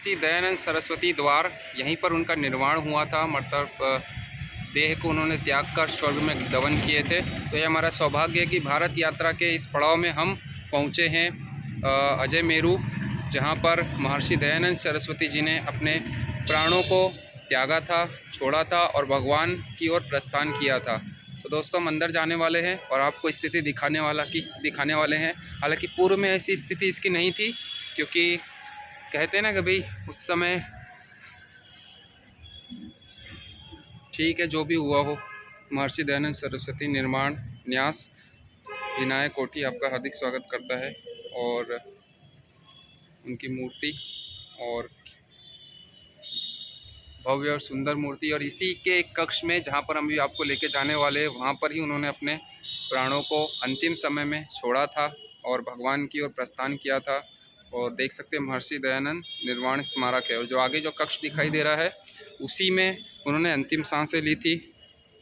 महर्षि दयानंद सरस्वती द्वार, यहीं पर उनका निर्माण हुआ था। मतलब देह को उन्होंने त्याग कर स्वर्ग में गमन किए थे। तो यह हमारा सौभाग्य है कि भारत यात्रा के इस पड़ाव में हम पहुँचे हैं अजयमेरु, जहाँ पर महर्षि दयानंद सरस्वती जी ने अपने प्राणों को त्यागा था, छोड़ा था और भगवान की ओर प्रस्थान किया था। तो दोस्तों हम अंदर जाने वाले हैं और आपको स्थिति दिखाने वाले हैं। हालांकि पूर्व में ऐसी स्थिति इसकी नहीं थी, क्योंकि कहते हैं ना कि भाई उस समय ठीक है, जो भी हुआ हो। महर्षि दयानंद सरस्वती निर्माण न्यास विनायक कोठी आपका हार्दिक स्वागत करता है। और उनकी मूर्ति और भव्य और सुंदर मूर्ति, और इसी के एक कक्ष में जहाँ पर हम भी आपको लेके जाने वाले हैं, वहाँ पर ही उन्होंने अपने प्राणों को अंतिम समय में छोड़ा था और भगवान की ओर प्रस्थान किया था। और देख सकते हैं महर्षि दयानंद निर्वाण स्मारक है, और जो आगे जो कक्ष दिखाई दे रहा है उसी में उन्होंने अंतिम सांसें ली थी।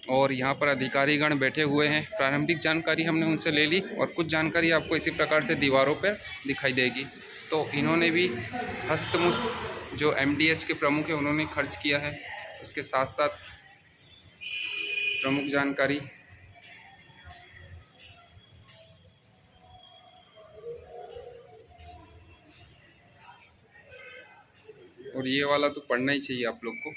और यहाँ पर अधिकारीगण बैठे हुए हैं। प्रारंभिक जानकारी हमने उनसे ले ली और कुछ जानकारी आपको इसी प्रकार से दीवारों पर दिखाई देगी। तो इन्होंने भी हस्तमुस्त जो MDH के प्रमुख हैं उन्होंने खर्च किया है। उसके साथ साथ प्रमुख जानकारी और ये वाला तो पढ़ना ही चाहिए आप लोग को।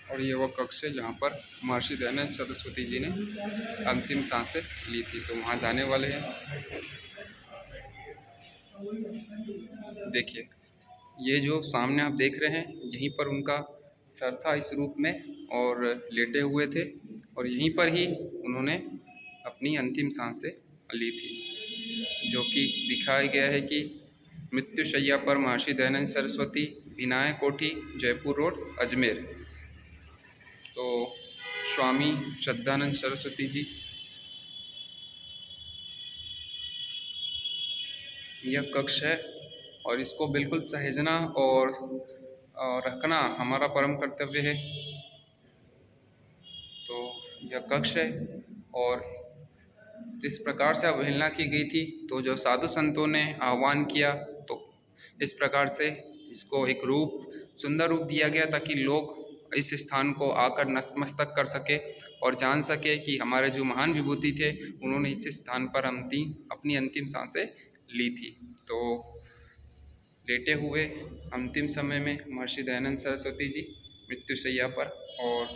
और ये वो कक्ष है जहाँ पर महर्षि दयानंद सरस्वती जी ने अंतिम सांसें ली थी। तो वहाँ जाने वाले हैं। देखिए, ये जो सामने आप देख रहे हैं, यहीं पर उनका सर था इस रूप में और लेटे हुए थे, और यहीं पर ही उन्होंने अपनी अंतिम सांसें ली थी, जो कि दिखाया गया है कि मृत्युशैया पर महर्षि दयानंद सरस्वती, विनायक कोठी, जयपुर रोड, अजमेर। तो स्वामी श्रद्धानंद सरस्वती जी, यह कक्ष है और इसको बिल्कुल सहेजना और रखना हमारा परम कर्तव्य है। तो यह कक्ष है, और जिस प्रकार से अवहेलना की गई थी, तो जो साधु संतों ने आह्वान किया, तो इस प्रकार से इसको एक सुंदर रूप दिया गया, ताकि लोग इस स्थान को आकर नतमस्तक कर सके और जान सके कि हमारे जो महान विभूति थे उन्होंने इस स्थान पर अपनी अंतिम सांसें ली थी। तो लेटे हुए अंतिम समय में महर्षि दयानंद सरस्वती जी मृत्युशैया पर, और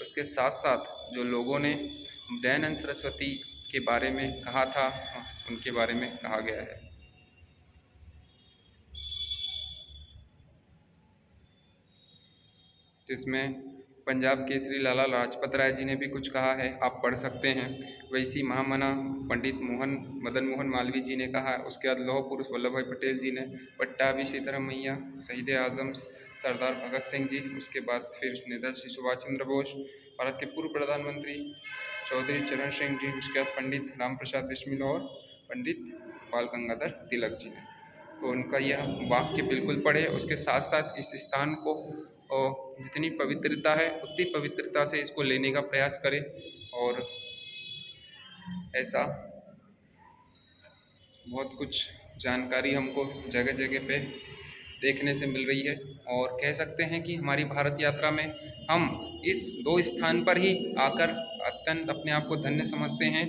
उसके साथ साथ जो लोगों ने दयानंद सरस्वती के बारे में कहा था, उनके बारे में कहा गया है। जिसमें पंजाब केसरी लाला लाजपत राय जी ने भी कुछ कहा है, आप पढ़ सकते हैं। वैसी महामना पंडित मदन मोहन मालवीय जी ने कहा है। उसके बाद लौह पुरुष वल्लभ भाई पटेल जी ने, पट्टाभी सीतारामैया, शहीद आजम सरदार भगत सिंह जी, उसके बाद फिर नेताजी सुभाष चंद्र बोस, भारत के पूर्व प्रधानमंत्री चौधरी चरण सिंह जी, उसके बाद पंडित राम प्रसाद बिस्मिल और पंडित बाल गंगाधर तिलक जी ने। तो उनका यह वाक्य बिल्कुल पढ़े। उसके साथ साथ इस स्थान को जितनी पवित्रता है उतनी पवित्रता से इसको लेने का प्रयास करें। और ऐसा बहुत कुछ जानकारी हमको जगह जगह पे देखने से मिल रही है, और कह सकते हैं कि हमारी भारत यात्रा में हम इस 2 स्थान पर ही आकर अत्यंत अपने आप को धन्य समझते हैं।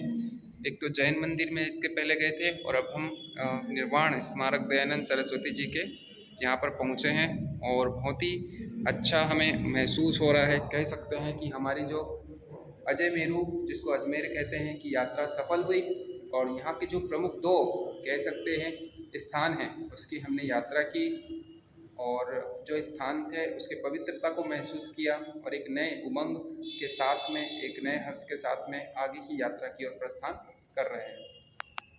एक तो जैन मंदिर में इसके पहले गए थे, और अब हम निर्वाण स्मारक दयानंद सरस्वती जी के यहाँ पर पहुँचे हैं, और बहुत ही अच्छा हमें महसूस हो रहा है। कह सकते हैं कि हमारी जो अजयमेरु, जिसको अजमेर कहते हैं, कि यात्रा सफल हुई, और यहाँ के जो प्रमुख 2 कह सकते हैं स्थान हैं उसकी हमने यात्रा की, और जो स्थान थे उसके पवित्रता को महसूस किया, और एक नए उमंग के साथ में, एक नए हर्ष के साथ में आगे की यात्रा की ओर प्रस्थान कर रहे हैं।